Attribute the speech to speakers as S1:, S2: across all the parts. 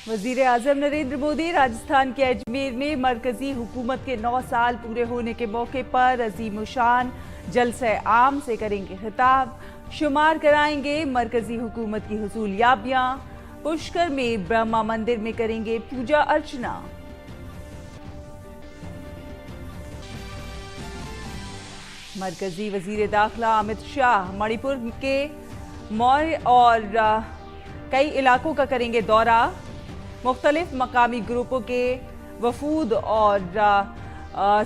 S1: वजीर आजम नरेंद्र मोदी राजस्थान के अजमेर में मरकजी हुकूमत के 9 साल पूरे होने के मौके पर अजीम शान जलसे आम से करेंगे खिताब। शुमार कराएंगे मरकजी हुकूमत की हुसूलियाबियां। पुष्कर में ब्रह्मा मंदिर में करेंगे पूजा अर्चना। मरकजी वजीर दाखिला अमित शाह मणिपुर के मौर्य और कई इलाकों का करेंगे दौरा। मुख्तलिफ मकामी ग्रुपों के वफूद और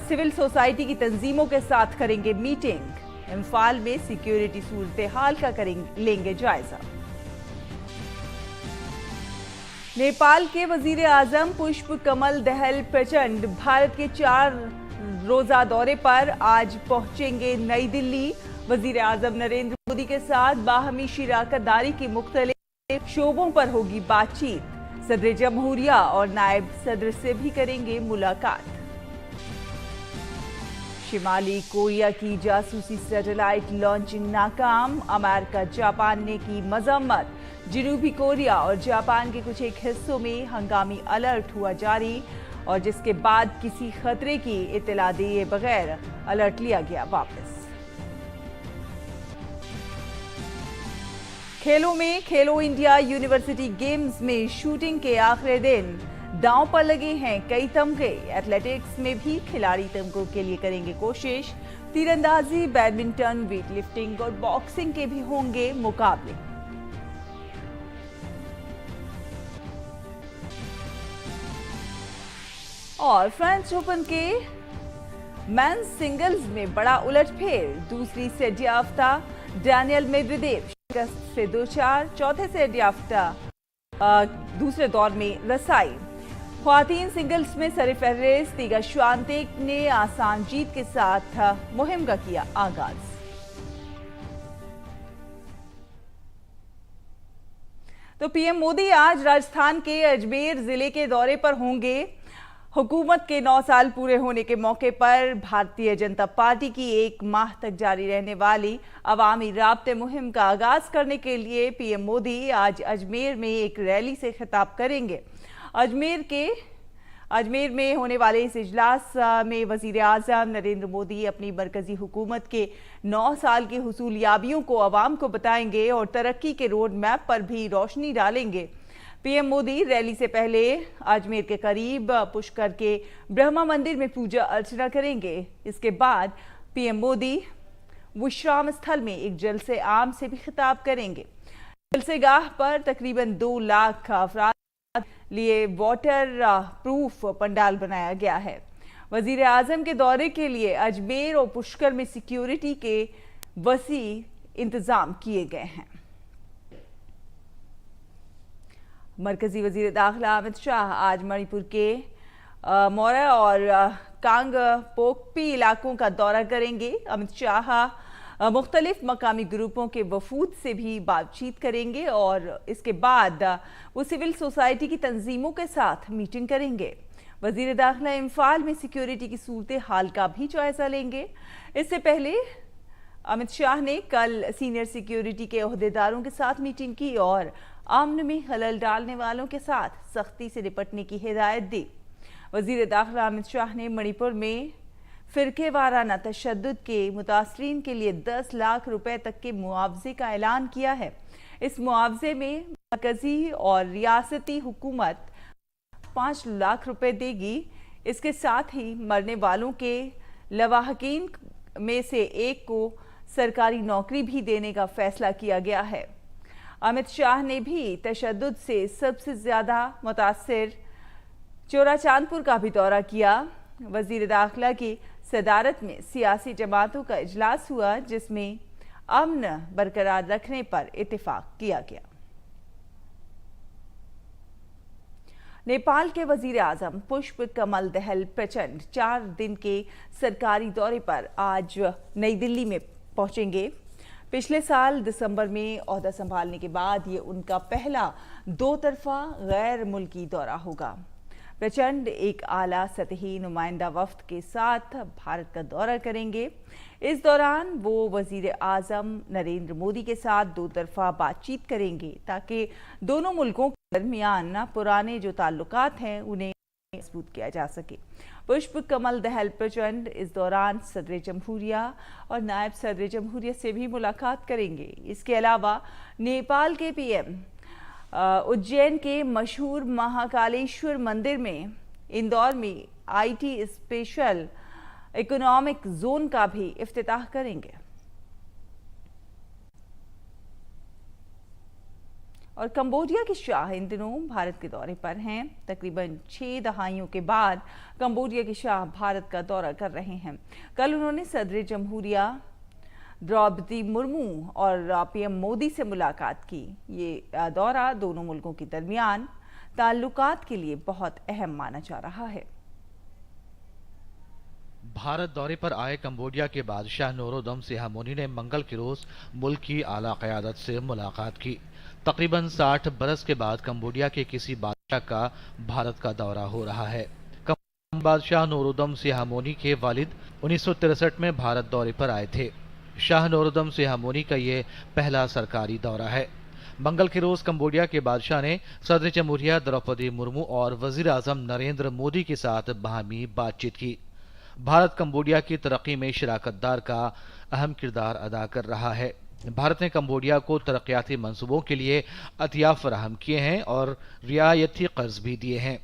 S1: सिविल सोसाइटी की तंजीमों के साथ करेंगे मीटिंग। इम्फाल में सिक्योरिटी सूरत हाल का लेंगे जायजा। नेपाल के वजीर आजम पुष्प कमल दहल प्रचंड भारत के 4 रोजा दौरे पर आज पहुंचेंगे नई दिल्ली। वजीर आजम नरेंद्र मोदी के साथ बाहमी शिराकतदारी की मुख्तलिफ शोबों पर होगी बातचीत। सदर जमहूरिया और नायब सदर से भी करेंगे मुलाकात। शिमाली कोरिया की जासूसी सैटेलाइट लॉन्चिंग नाकाम। अमेरिका जापान ने की मजम्मत। जनूबी कोरिया और जापान के कुछ एक हिस्सों में हंगामी अलर्ट हुआ जारी और जिसके बाद किसी खतरे की इत्तला दिए बगैर अलर्ट लिया गया वापस। खेलों में खेलो इंडिया यूनिवर्सिटी गेम्स में शूटिंग के आखिरी दिन दांव पर लगे हैं कई तमगे। एथलेटिक्स में भी खिलाड़ी तमगों के लिए करेंगे कोशिश। तीरंदाजी, बैडमिंटन, वेट लिफ्टिंग और बॉक्सिंग के भी होंगे मुकाबले। और फ्रेंच ओपन के मेंस सिंगल्स में बड़ा उलटफेर। दूसरी सेट याफ्ता डैनियल मेदवेदेव से 2-4, चौथे सेट याफ्ता दूसरे दौर में रसाई। ख्वातीन सिंगल्स में सरफहरिस्त तिगा श्वांतेक ने आसान जीत के साथ मुहिम का किया आगाज। तो पीएम मोदी आज राजस्थान के अजमेर जिले के दौरे पर होंगे। हुकूमत के 9 साल पूरे होने के मौके पर भारतीय जनता पार्टी की 1 माह तक जारी रहने वाली अवामी राब्ते मुहिम का आगाज करने के लिए पीएम मोदी आज अजमेर में एक रैली से खिताब करेंगे। अजमेर में होने वाले इस इजलास में वजीर आजम नरेंद्र मोदी अपनी मरकजी हुकूमत के 9 साल की हुसूलियाबियों को अवाम को बताएंगे और तरक्की के रोड मैप पर भी रोशनी डालेंगे। पीएम मोदी रैली से पहले अजमेर के करीब पुष्कर के ब्रह्मा मंदिर में पूजा अर्चना करेंगे। इसके बाद पीएम मोदी विश्राम स्थल में एक जलसे आम से भी खिताब करेंगे। जलसेगाह पर तकरीबन 2 लाख अफराद लिए वाटर प्रूफ पंडाल बनाया गया है। वजीर आजम के दौरे के लिए अजमेर और पुष्कर में सिक्योरिटी के वसी इंतजाम किए गए हैं। मरकजी वजीर दाखिला अमित शाह आज मणिपुर के मौर्य और कांगपोकपी इलाकों का दौरा करेंगे। अमित शाह मुख्तलिफ मकामी ग्रुपों के वफूद से भी बातचीत करेंगे और इसके बाद वो सिविल सोसाइटी की तंजीमों के साथ मीटिंग करेंगे। वजीर दाखिला इम्फाल में सिक्योरिटी की सूरत हाल का भी जायजा लेंगे। इससे पहले अमित शाह ने कल सीनियर सिक्योरिटी के ओहदेदारों के साथ मीटिंग की और अमन में खलल डालने वालों के साथ सख्ती से निपटने की हिदायत दी। वजीर दाखिला अमित शाह ने मणिपुर में फिरके वाराना तशद्दुद के मुतासरीन के लिए 10 लाख रुपए तक के मुआवजे का ऐलान किया है। इस मुआवजे में मरकजी और रियासती हुकूमत 5 लाख रुपए देगी। इसके साथ ही मरने वालों के लवाहकीन में से एक को सरकारी नौकरी भी देने का फैसला किया गया है। अमित शाह ने भी तशद्दुद से सबसे ज्यादा मुतासिर चोराचांदपुर का भी दौरा किया। वजीर दाखिला की सदारत में सियासी जमातों का इजलास हुआ जिसमें अमन बरकरार रखने पर इत्तेफाक किया गया। नेपाल के वजीर आजम पुष्प कमल दहल प्रचंड 4 दिन के सरकारी दौरे पर आज नई दिल्ली में पहुंचेंगे। पिछले साल दिसंबर में ओहदा संभालने के बाद ये उनका पहला दो तरफा गैर मुल्की दौरा होगा। प्रचंड एक आला सतही नुमाइंदा वफ्द के साथ भारत का दौरा करेंगे। इस दौरान वो वजीर आजम नरेंद्र मोदी के साथ दो तरफा बातचीत करेंगे ताकि दोनों मुल्कों के दरमियान पुराने जो ताल्लुकात हैं उन्हें मजबूत किया जा सके। पुष्प कमल दहल प्रचंड इस दौरान सदर जमहूरिया और नायब सदर जमहूरिया से भी मुलाकात करेंगे। इसके अलावा नेपाल के पीएम उज्जैन के मशहूर महाकालेश्वर मंदिर में, इंदौर में आईटी स्पेशल इकोनॉमिक जोन का भी इफ्तिताह करेंगे। और कंबोडिया के शाह इन दिनों भारत के दौरे पर हैं। तकरीबन 6 दहाइयों के बाद कंबोडिया के शाह भारत का दौरा कर रहे हैं। कल उन्होंने सदर जमहूरिया द्रौपदी मुर्मू और पीएम मोदी से मुलाकात की। ये दौरा दोनों मुल्कों के दरमियान ताल्लुकात के लिए बहुत अहम माना जा रहा है।
S2: भारत दौरे पर आए कंबोडिया के बादशाह नोरोदम सिहामोनी ने मंगल के रोज मुल्क की आला क़यादत से मुलाकात की। तकरीबन 60 बरस के बाद कंबोडिया के किसी बादशाह का भारत का दौरा हो रहा है। बादशाह नोरोदम सिहामोनी के वालिद 1963 में भारत दौरे पर आए थे। शाह नोरोदम सिहामोनी का ये पहला सरकारी दौरा है। मंगल के रोज कंबोडिया के बादशाह ने सदर जमहूरिया द्रौपदी मुर्मू और वजीर आजम नरेंद्र मोदी के साथ बाहमी बातचीत की। भारत कंबोडिया की तरक्की में शराकतदार का अहम किरदार अदा कर रहा है। भारत ने कंबोडिया को तरक्याती मंसूबों के लिए अतिया फराहम किए हैं और रियायती कर्ज भी दिए हैं।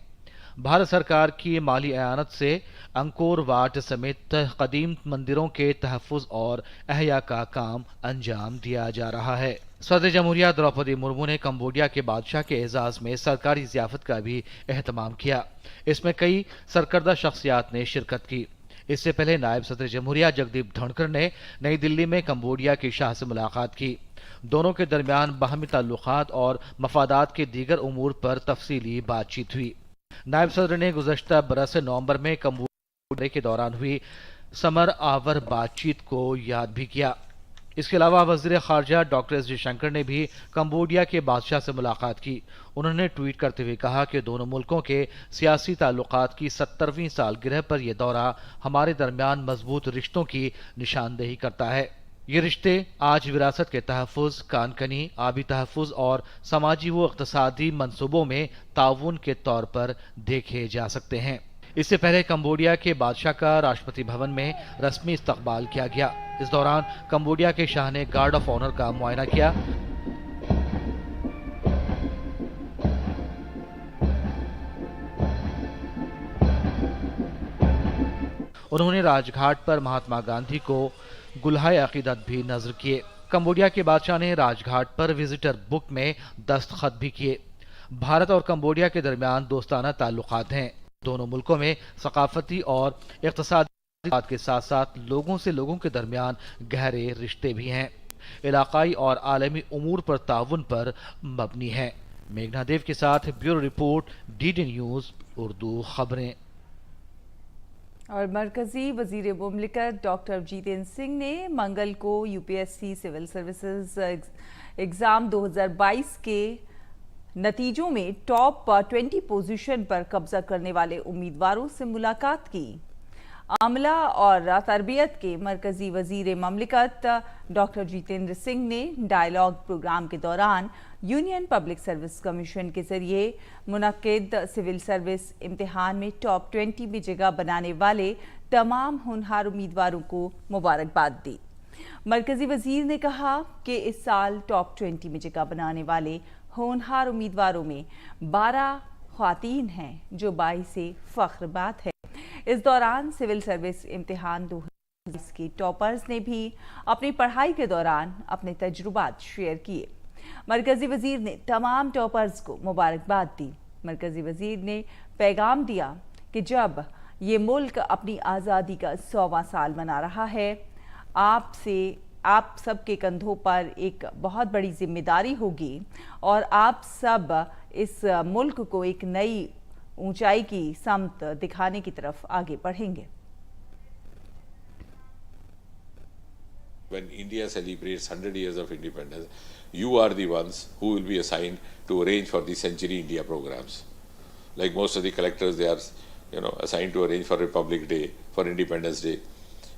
S2: भारत सरकार की माली एयानत से अंकोर वाट समेत कदीम मंदिरों के तहफ़्फ़ुज़ और अहया का काम अंजाम दिया जा रहा है। सदर जमहूरिया द्रौपदी मुर्मू ने कंबोडिया के बादशाह के एजाज में सरकारी ज़ियाफ़त का भी एहतमाम किया। इसमें कई सरकर्दा शख्सियात ने शिरकत की। इससे पहले नायब सदर जमहूरिया जगदीप धनखड़ ने नई दिल्ली में कंबोडिया के शाह से मुलाकात की। दोनों के दरमियान बाहमी ताल्लुकात और मफादात के दीगर उमूर पर तफसीली बातचीत हुई। नायब सदर ने गुज़श्ता बरस नवंबर में कंबोडिया के दौरान हुई समर आवर बातचीत को याद भी किया। इसके अलावा वज़ीर ख़ारजा डॉक्टर एस जयशंकर ने भी कंबोडिया के बादशाह से मुलाकात की। उन्होंने ट्वीट करते हुए कहा कि दोनों मुल्कों के सियासी ताल्लुकात की 70वीं सालगिरह पर यह दौरा हमारे दरमियान मजबूत रिश्तों की निशानदेही करता है। ये रिश्ते आज विरासत के तहफ़्फ़ुज़, कानकनी, आबी तहफ़्फ़ुज़ और समाजी व इक़्तिसादी मंसूबों में ताउन के तौर पर देखे जा सकते हैं। इससे पहले कंबोडिया के बादशाह का राष्ट्रपति भवन में रस्मी इस्तकबाल किया गया। इस दौरान कंबोडिया के शाह ने गार्ड ऑफ ऑनर का मुआयना किया। उन्होंने राजघाट पर महात्मा गांधी को गुलहाए अकीदत भी नजर किए। कंबोडिया के बादशाह ने राजघाट पर विजिटर बुक में दस्तखत भी किए। भारत और कंबोडिया के दरमियान दोस्ताना ताल्लुकात हैं। दोनों मुल्कों में सकाफती और इक़्तिसादी के साथ साथ लोगों से लोगों के दरमियान गहरे रिश्ते भी हैं। इलाकाई और आलमी उमूर पर ताउन पर मबनी है। मेघना देव के साथ bureau report, DD news Urdu खबरें।
S1: और मरकजी वजीर मुमलिकत डॉक्टर जितेंद्र सिंह ने मंगल को यूपीएससी सिविल सर्विसेज एग्ज़ाम 2022 के नतीजों में टॉप 20 पोजीशन पर कब्जा करने वाले उम्मीदवारों से मुलाकात की। आमला और तरबियत के मरकजी वजीर ममलिकत डॉक्टर जितेंद्र सिंह ने डायलॉग प्रोग्राम के दौरान यूनियन पब्लिक सर्विस कमीशन के जरिए मुनक्किद सिविल सर्विस इम्तिहान में टॉप 20 में जगह बनाने वाले तमाम होनहार उम्मीदवारों को मुबारकबाद दी। मरकजी वजीर ने कहा कि इस साल टॉप 20 में जगह बनाने वाले होनहार उम्मीदवारों में 12 ख्वातीन हैं, जो बाइस फख्र बात है। इस दौरान सिविल सर्विस इम्तिहान 2020 के टॉपर्स ने भी अपनी पढ़ाई के दौरान अपने तजुर्बात शेयर किए। मरकजी वजीर ने तमाम टॉपर्स को मुबारकबाद दी। मरकजी वजीर ने पैगाम दिया कि जब ये मुल्क अपनी आज़ादी का 100वां साल मना रहा है, आप सबके कंधों पर एक बहुत बड़ी जिम्मेदारी होगी और आप सब इस मुल्क को एक नई ऊंचाई की समत दिखाने की तरफ आगे बढ़ेंगे।
S3: When India celebrates 100 years of independence, you are the ones who will be assigned to arrange for the Century India programs. Like most of the collectors, they are, assigned to arrange for Republic Day, for Independence Day.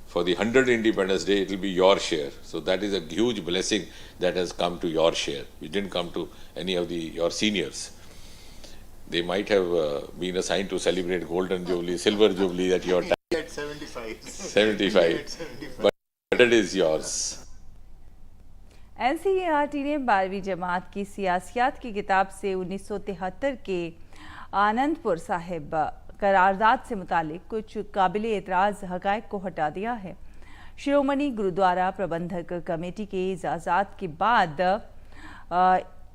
S3: For the 100th Independence Day, it will be your share. So that is a huge blessing that has come to your share, which didn't come to any of your seniors. They might have been assigned to celebrate Golden Jubilee, Silver Jubilee at your time.
S4: At 75.
S3: 75. But it is yours.
S1: NCERT ने 12वीं जमात की सियासियात की किताब से 1973 के आनंदपुर साहिब करारदाद से मुतालिक कुछ काबिल एतराज़ हक़ाइक़ को हटा दिया है। शिरोमणि गुरुद्वारा प्रबंधक कमेटी के इजाज़ात के बाद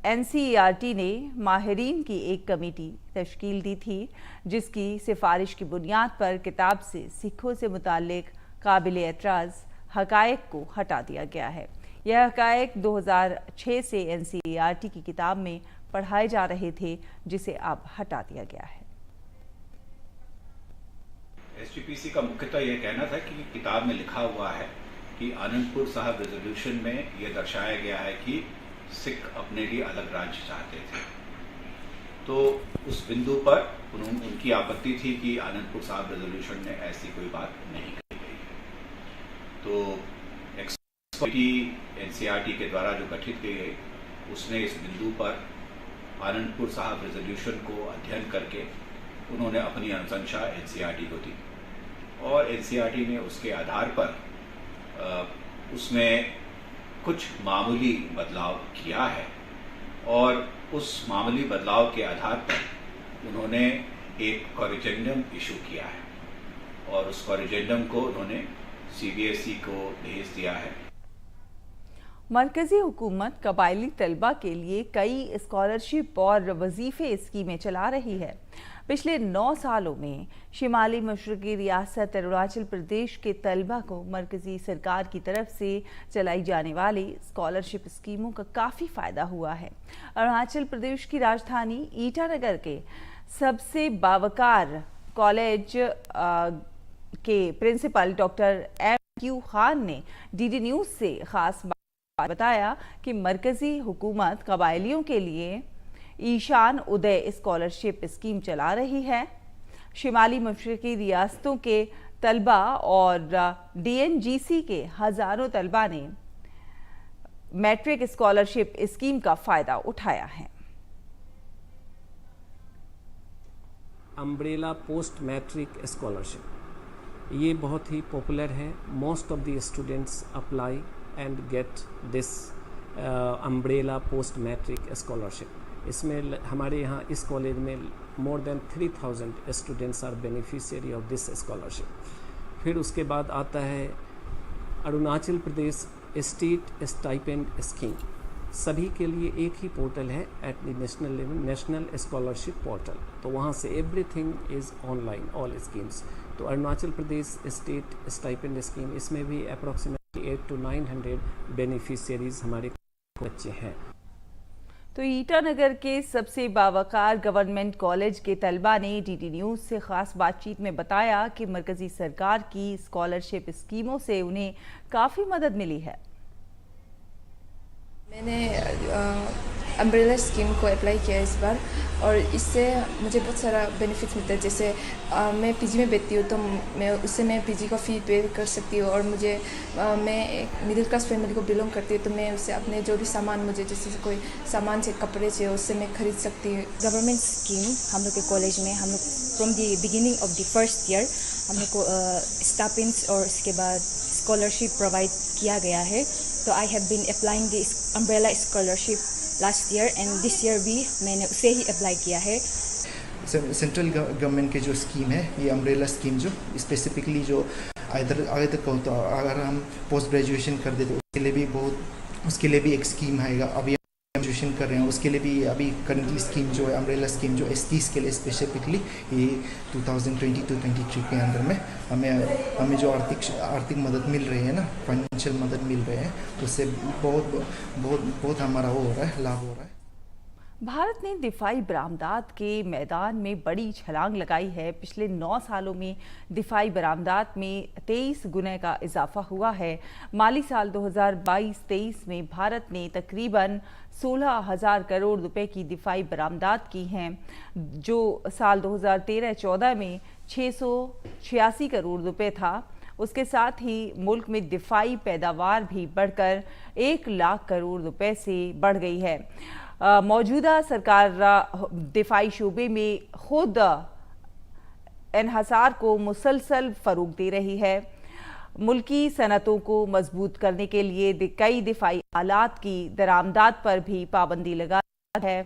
S1: NCERT ने माहिरीन की एक कमेटी तश्कील दी थी, जिसकी सिफारिश की बुनियाद पर किताब से सिखों से मुतालिक काबिल एतराज़ हक़ाइक़ को हटा दिया गया है। यह हक़ाइक़ 2006 से NCERT की किताब में पढ़ाए जा रहे थे, जिसे अब हटा दिया गया है।
S5: SGPC का मुख्यतः यह कहना था कि किताब में लिखा हुआ है कि आनंदपुर साहब रेजोल्यूशन में यह दर्शाया गया है कि सिख अपने लिए अलग राज्य चाहते थे। तो उस बिंदु पर उनकी आपत्ति थी कि आनंदपुर साहब रेजोल्यूशन में ऐसी कोई बात नहीं कही गई है। तो एक्सपर्ट कमेटी NCERT के द्वारा जो गठित की गई, उसने इस बिंदु पर आनंदपुर साहब रेजोल्यूशन को अध्ययन करके उन्होंने अपनी अनुशंसा NCERT को दी और NCERT ने उसके आधार पर उसमें कुछ मामूली बदलाव किया है और उस मामूली बदलाव के आधार पर उन्होंने एक कॉरिजेंडम इशू किया है और उस कॉरिजेंडम को उन्होंने CBSE को भेज दिया है।
S1: मरकजी हुकूमत कबायली तलबा के लिए कई स्कॉलरशिप और वजीफे स्कीमें चला रही है। पिछले 9 सालों में शिमाली मशरकी रियासत अरुणाचल प्रदेश के तलबा को मरकजी सरकार की तरफ से चलाई जाने वाली स्कॉलरशिप स्कीमों का काफ़ी फ़ायदा हुआ है। अरुणाचल प्रदेश की राजधानी ईटानगर के सबसे बावकार कॉलेज के प्रिंसिपल डॉक्टर MQ खान ने DD न्यूज़ से ख़ास बताया कि मरकजी हुकूमत कबायलियों के लिए ईशान उदय स्कॉलरशिप स्कीम चला रही है। शिमाली मशरकी रियासतों के तलबा और DNGC के हज़ारों तलबा ने मैट्रिक स्कॉलरशिप स्कीम का फ़ायदा उठाया है।
S6: अम्ब्रेला पोस्ट मैट्रिक स्कॉलरशिप ये बहुत ही पॉपुलर है। Most of the students apply and get this umbrella post matric scholarship. इसमें हमारे यहाँ इस कॉलेज में more than 3000 students are beneficiary of this scholarship. फिर उसके बाद आता है Arunachal Pradesh state stipend scheme. सभी के लिए एक ही पोर्टल है at the national level, national scholarship portal. तो वहाँ से everything is online, all schemes. तो Arunachal Pradesh state stipend scheme, इसमें भी अप्रॉक्सीमेटली 800 to 900 बेनिफिशियरीज हमारे बच्चे हैं।
S1: तो ईटानगर के सबसे बावकार गवर्नमेंट कॉलेज के तलबा ने DD न्यूज़ से ख़ास बातचीत में बताया कि मरकज़ी सरकार की स्कॉलरशिप स्कीमों से उन्हें काफ़ी मदद मिली है।
S7: मैंने अम्ब्रेला स्कीम को अप्लाई किया इस बार और इससे मुझे बहुत सारा बेनिफिट्स मिलता है। जैसे मैं PG में बैठती हूँ तो मैं PG का फ़ी पे कर सकती हूँ और मैं एक मिडिल क्लास फैमिली को बिलोंग करती हूँ, तो मैं उससे अपने जो भी सामान मुझे जैसे कोई सामान से कपड़े से उससे मैं खरीद सकती हूँ।
S8: गवर्नमेंट स्कीम हम लोग के कॉलेज में हम लोग from the beginning of the first year हम लोग को स्टाइपेंड्स और इसके बाद स्कॉलरशिप प्रोवाइड किया गया है। तो I have been applying the umbrella scholarship last year and this year भी मैंने उसे ही अप्लाई किया है।
S9: सेंट्रल गवर्नमेंट के जो स्कीम है, ये अम्ब्रेला स्कीम जो स्पेसिफिकली जो आगे तक होता है, अगर हम पोस्ट ग्रेजुएशन कर देते उसके लिए भी एक स्कीम आएगा। अभी ग्रेजुएशन कर रहे हैं उसके लिए भी अभी करंटली स्कीम जो है अम्ब्रेला स्कीम जो STs के लिए स्पेसिफिकली ये 2022-23 के अंदर में हमें जो आर्थिक मदद मिल रही है ना, फाइनेंशियल मदद मिल रही है, उससे बहुत हमारा वो हो रहा है, लाभ हो रहा है।
S1: भारत ने दिफाई बरामदात के मैदान में बड़ी छलांग लगाई है। पिछले 9 सालों में दिफाई बरामदात में 23 गुना का इजाफा हुआ है। माली साल 2022-23 में भारत ने तकरीबन 16,000 करोड़ रुपए की दिफाई बरामदात की हैं, जो साल 2013-14 में 686 करोड़ रुपए था। उसके साथ ही मुल्क में दिफाई पैदावार भी बढ़कर 1 लाख करोड़ रुपए से बढ़ गई है। मौजूदा सरकार दिफाई शोबे में खुद इन्हसार को मुसलसल फरोग दे रही है। मुल्की सनतों को मजबूत करने के लिए कई दिफाई आलात की दरामदात पर भी पाबंदी लगा है।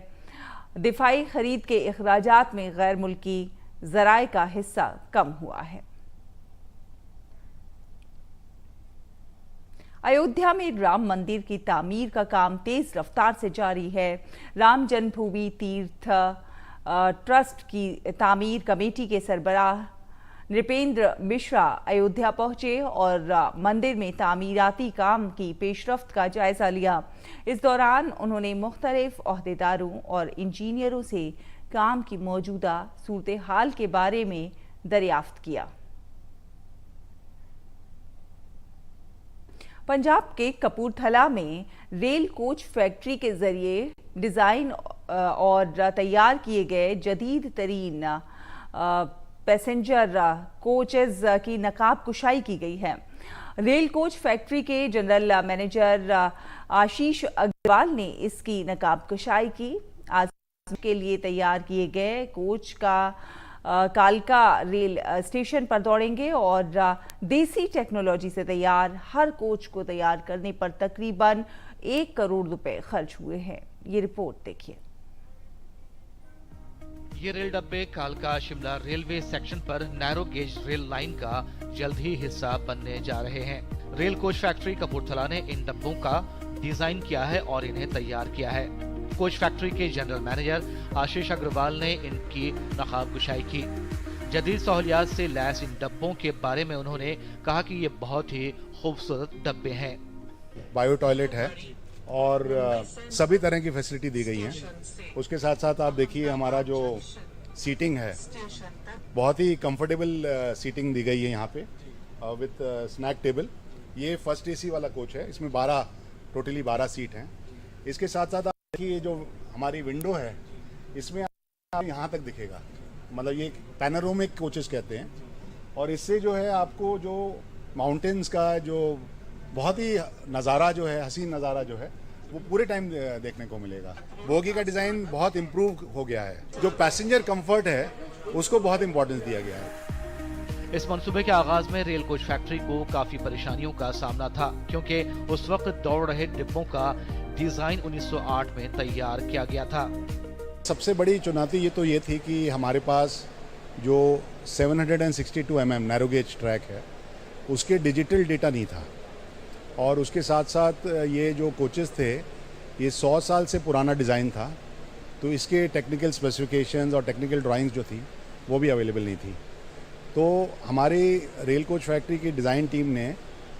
S1: दिफाई खरीद के अखराजात में गैर मुल्की ज़राए का हिस्सा कम हुआ है। अयोध्या में राम मंदिर की तामीर का काम तेज रफ्तार से जारी है। राम जन्मभूमि तीर्थ ट्रस्ट की तामीर कमेटी के सरबराह नृपेंद्र मिश्रा अयोध्या पहुंचे और मंदिर में तामीराती काम की पेशरफ्त का जायजा लिया। इस दौरान उन्होंने मुख्तलिफ ओहदेदारों और इंजीनियरों से काम की मौजूदा सूरत हाल के बारे में दरियाफ्त किया। पंजाब के कपूरथला में रेल कोच फैक्ट्री के जरिए डिज़ाइन और तैयार किए गए जदीद तरीन पैसेंजर कोचेस की नकाब कुशाई की गई है। रेल कोच फैक्ट्री के जनरल मैनेजर आशीष अग्रवाल ने इसकी नकाब कुशाई की। आज के लिए तैयार किए गए कोच का कालका रेल स्टेशन पर दौड़ेंगे और देसी टेक्नोलॉजी से तैयार हर कोच को तैयार करने पर तकरीबन 1 करोड़ रुपए खर्च हुए हैं। ये रिपोर्ट देखिए।
S2: ये रेल डब्बे कालका शिमला रेलवे सेक्शन पर नैरो गेज रेल लाइन का जल्द ही हिस्सा बनने जा रहे हैं। रेल कोच फैक्ट्री कपूरथला ने इन डब्बों का डिजाइन किया है और इन्हें तैयार किया है। कोच फैक्ट्री के जनरल मैनेजर आशीष अग्रवाल ने इनकी नकाब कुशाई की। जदीद सहूलियात से लैस इन डब्बों के बारे में उन्होंने कहा कि ये बहुत ही खूबसूरत डब्बे हैं।
S4: बायो टॉयलेट है और सभी तरह की फैसिलिटी दी गई हैं। उसके साथ साथ आप देखिए हमारा जो सीटिंग है बहुत ही कंफर्टेबल सीटिंग दी गई है यहाँ पे विद स्नैक टेबल। ये फर्स्ट एसी वाला कोच है, इसमें टोटली 12 सीट हैं। इसके साथ साथ आप देखिए ये जो हमारी विंडो है इसमें यहाँ तक दिखेगा, मतलब ये पैनोरामिक कोचेस कहते हैं। और इससे जो है आपको जो माउंटेन्स का जो बहुत ही नज़ारा जो है, हसीन नज़ारा जो है वो पूरे टाइम देखने को मिलेगा। बोगी का डिज़ाइन बहुत इम्प्रूव हो गया है। जो पैसेंजर कंफर्ट है उसको बहुत इम्पोर्टेंस दिया गया है।
S2: इस मंसूबे के आगाज में रेल कोच फैक्ट्री को काफी परेशानियों का सामना था, क्योंकि उस वक्त दौड़ रहे डिब्बों का डिजाइन 1908 में तैयार किया गया था।
S4: सबसे बड़ी चुनौती ये थी कि हमारे पास जो 762 mm नैरो गेज ट्रैक है उसके डिजिटल डेटा नहीं था, और उसके साथ साथ ये जो कोचेस थे ये 100 साल से पुराना डिज़ाइन था, तो इसके टेक्निकल स्पेसिफिकेशंस और टेक्निकल ड्राइंग्स जो थी वो भी अवेलेबल नहीं थी। तो हमारी रेल कोच फैक्ट्री की डिज़ाइन टीम ने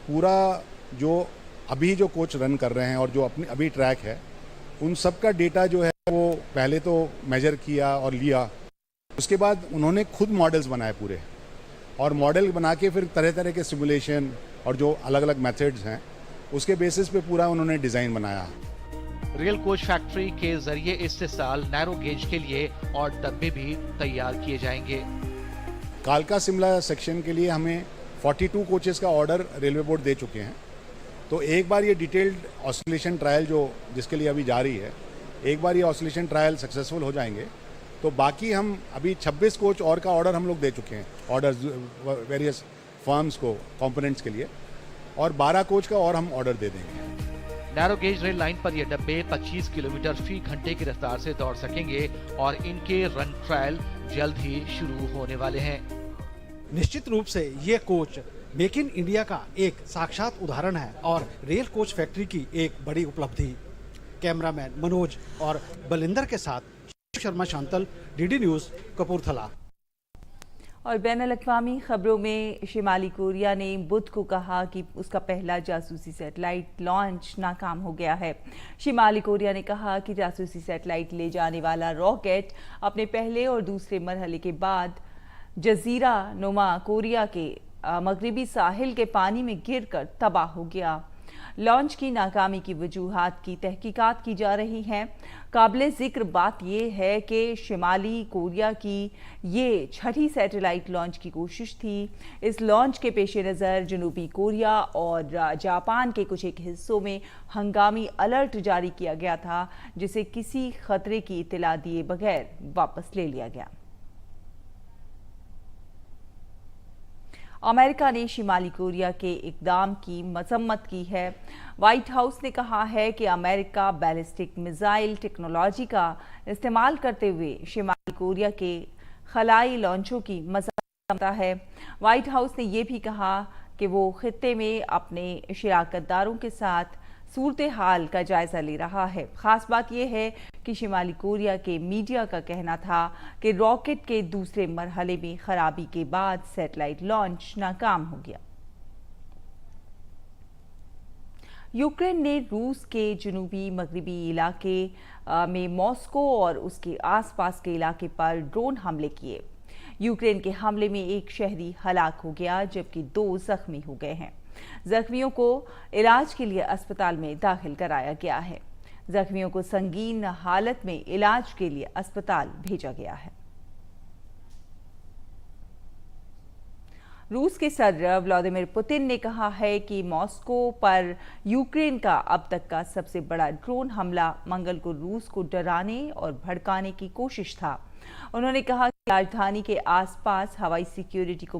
S4: पूरा जो अभी जो कोच रन कर रहे हैं और जो अपनी अभी ट्रैक है उन सब का डेटा जो है वो पहले तो मेजर किया और लिया। उसके बाद उन्होंने खुद मॉडल्स बनाए पूरे, और मॉडल बना के फिर तरह तरह के सिमुलेशन और जो अलग अलग मेथड्स हैं उसके बेसिस पे पूरा उन्होंने डिज़ाइन बनाया।
S2: रेल कोच फैक्ट्री के जरिए इस साल नैरो गेज के लिए और डब्बे भी तैयार किए जाएंगे।
S4: कालका शिमला सेक्शन के लिए हमें 42 कोचेस का ऑर्डर रेलवे बोर्ड दे चुके हैं। तो एक बार ये डिटेल्ड ऑसिलेशन ट्रायल जो जिसके लिए अभी जारी है, एक बार ये ऑसिलेशन ट्रायल सक्सेसफुल हो जाएंगे तो बाकी हम अभी 26 कोच और का ऑर्डर हम लोग दे चुके हैं, ऑर्डर वेरियस फर्म्स को कंपोनेंट्स के लिए, और 12 कोच का और हम ऑर्डर दे देंगे।
S2: नैरो गेज रेल लाइन पर ये डब्बे 25 किलोमीटर फी घंटे की रफ्तार से दौड़ सकेंगे और इनके रन ट्रायल जल्द ही शुरू होने वाले हैं।
S10: निश्चित रूप से ये कोच मेक इन इंडिया का एक साक्षात उदाहरण है और रेल कोच फैक्ट्री की एक बड़ी उपलब्धि। कैमरामैन मनोज और बलिंदर के साथ शर्मा शांतल, डीडी न्यूज़, कपूरथला।
S1: और बैनुल-अक़वामी खबरों में शिमाली कोरिया ने बुध को कहा कि उसका पहला जासूसी सैटेलाइट लॉन्च नाकाम हो गया है। शिमाली कोरिया ने कहा कि जासूसी सैटेलाइट ले जाने वाला रॉकेट अपने पहले और दूसरे मरहले के बाद जजीरा नुमा कोरिया के मगरिबी साहिल के पानी में गिरकर तबाह हो गया। लॉन्च की नाकामी की वजूहात की तहकीकात की जा रही हैं। काबिले ज़िक्र बात यह है कि शिमाली कोरिया की ये छठी सैटेलाइट लॉन्च की कोशिश थी। इस लॉन्च के पेश नज़र जनूबी कोरिया और जापान के कुछ एक हिस्सों में हंगामी अलर्ट जारी किया गया था, जिसे किसी खतरे की इत्तला दिए बगैर वापस ले लिया गया। अमेरिका ने शिमाली कोरिया के इक़दाम की मजम्मत की है। व्हाइट हाउस ने कहा है कि अमेरिका बैलिस्टिक मिसाइल टेक्नोलॉजी का इस्तेमाल करते हुए शिमाली कोरिया के खलाई लॉन्चों की मजम्मत करता है। व्हाइट हाउस ने यह भी कहा कि वो खित्ते में अपने शिराकतदारों के साथ सूरत हाल का जायजा ले रहा है। खास बात यह है कि शिमाली कोरिया के मीडिया का कहना था कि रॉकेट के दूसरे मरहले में खराबी के बाद सैटेलाइट लॉन्च नाकाम हो गया। यूक्रेन ने रूस के जनूबी मगरिबी इलाके में मॉस्को और उसके आसपास के इलाके पर ड्रोन हमले किए। यूक्रेन के हमले में एक शहरी हलाक हो गया जबकि 2 जख्मी हो गए हैं। जख्मियों को इलाज के लिए अस्पताल में दाखिल कराया गया है। जख्मियों को संगीन हालत में इलाज के लिए अस्पताल भेजा गया है। रूस के सदर व्लादिमीर पुतिन ने कहा है कि मॉस्को पर यूक्रेन का अब तक का सबसे बड़ा ड्रोन हमला मंगल को रूस को डराने और भड़काने की कोशिश था। उन्होंने कहा कि राजधानी के आसपास हवाई सिक्योरिटी को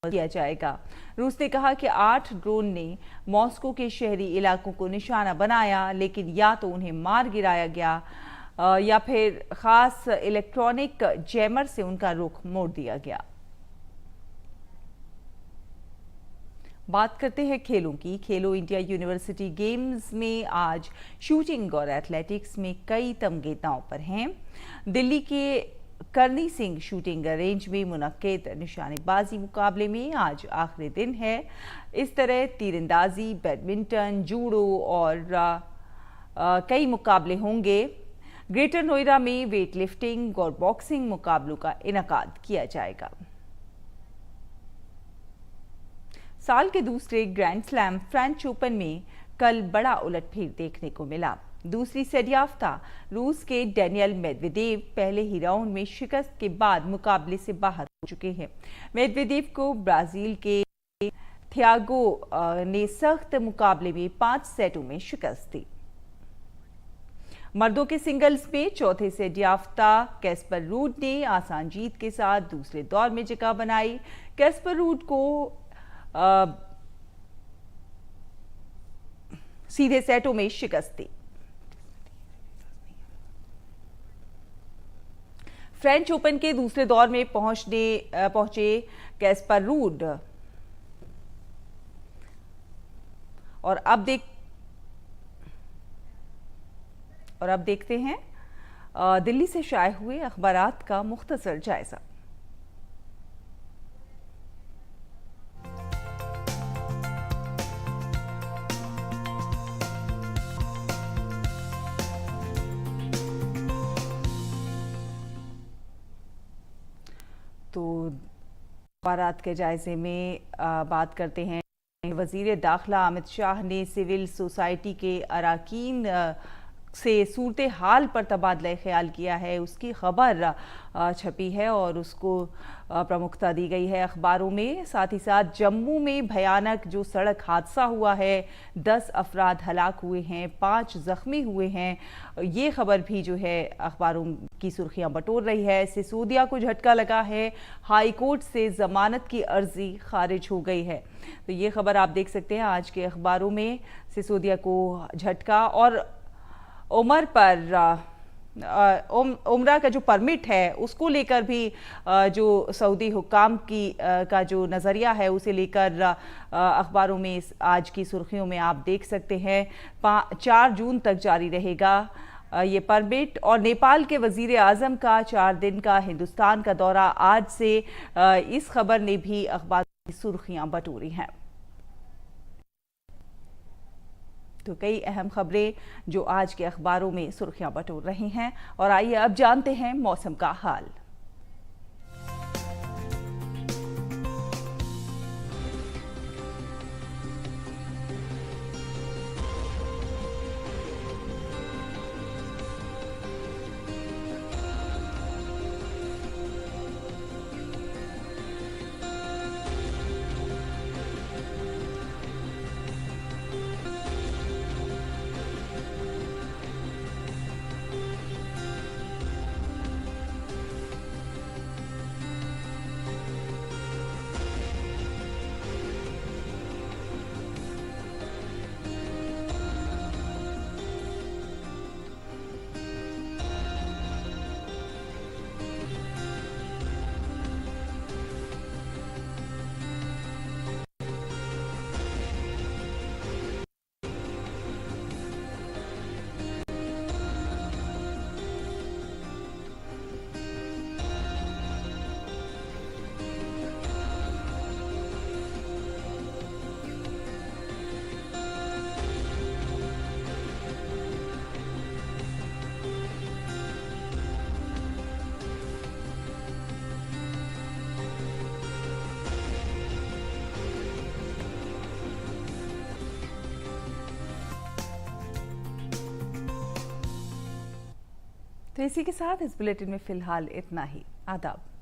S1: किया जाएगा। रूस ने कहा कि 8 ड्रोन ने मॉस्को के शहरी इलाकों को निशाना बनाया, लेकिन या तो उन्हें मार गिराया गया या फिर खास इलेक्ट्रॉनिक जैमर से उनका रुख मोड़ दिया गया। बात करते हैं खेलों की। खेलो इंडिया यूनिवर्सिटी गेम्स में आज शूटिंग और एथलेटिक्स में कई तमगे दांव पर हैं। दिल्ली के करनी सिंह शूटिंग रेंज में मुनक्किद निशानेबाजी मुकाबले में आज आखिरी दिन है। इस तरह तीरंदाजी, बैडमिंटन, जूडो और कई मुकाबले होंगे। ग्रेटर नोएडा में वेट लिफ्टिंग और बॉक्सिंग मुकाबलों का इनेकाद किया जाएगा। साल के दूसरे ग्रैंड स्लैम फ्रेंच ओपन में कल बड़ा उलटफेर देखने को मिला। दूसरी सेडयाफ्ता रूस के डेनियल मेदवेदेव पहले ही राउंड में शिकस्त के बाद मुकाबले से बाहर हो चुके हैं। मेदवेदेव को ब्राजील के थियागो ने सख्त मुकाबले में 5 सेटों में शिकस्त दी। मर्दों के सिंगल्स में चौथे सेडयाफ्ता कैस्पर रूड ने आसान जीत के साथ दूसरे दौर में जगह बनाई। कैस्पर रूड को सीधे सेटों में शिकस्त दी। फ्रेंच ओपन के दूसरे दौर में पहुंचे कैस्पर रूड और अब देखते हैं दिल्ली से शाये हुए अखबारात का मुख्तसर जायजा। तो अखबारात के जायजे में बात करते हैं। वज़ीर दाखिला अमित शाह ने सिविल सोसाइटी के अरकान से सूरत हाल पर तबादला ख्याल किया है, उसकी खबर छपी है और उसको प्रमुखता दी गई है अखबारों में। साथ ही साथ जम्मू में भयानक जो सड़क हादसा हुआ है, 10 अफराद हलाक हुए हैं, 5 जख्मी हुए हैं, ये खबर भी जो है अखबारों की सुर्खियां बटोर रही है। सिसोदिया को झटका लगा है, हाई कोर्ट से जमानत की अर्जी खारिज हो गई है। तो ये खबर आप देख सकते हैं आज के अखबारों में। सिसोदिया को झटका और उमर पर उम्रा का जो परमिट है उसको लेकर भी जो सऊदी हुकाम का जो नज़रिया है उसे लेकर अखबारों में आज की सुर्खियों में आप देख सकते हैं। 4 जून तक जारी रहेगा ये परमिट और नेपाल के वजीर आजम का 4 दिन का हिंदुस्तान का दौरा आज से इस खबर ने भी अखबार की सुर्खियां बटोरी हैं। तो कई अहम खबरें जो आज के अखबारों में सुर्खियां बटोर रही हैं और आइए अब जानते हैं मौसम का हाल। तो इसी के साथ इस बुलेटिन में फिलहाल इतना ही। आदाब।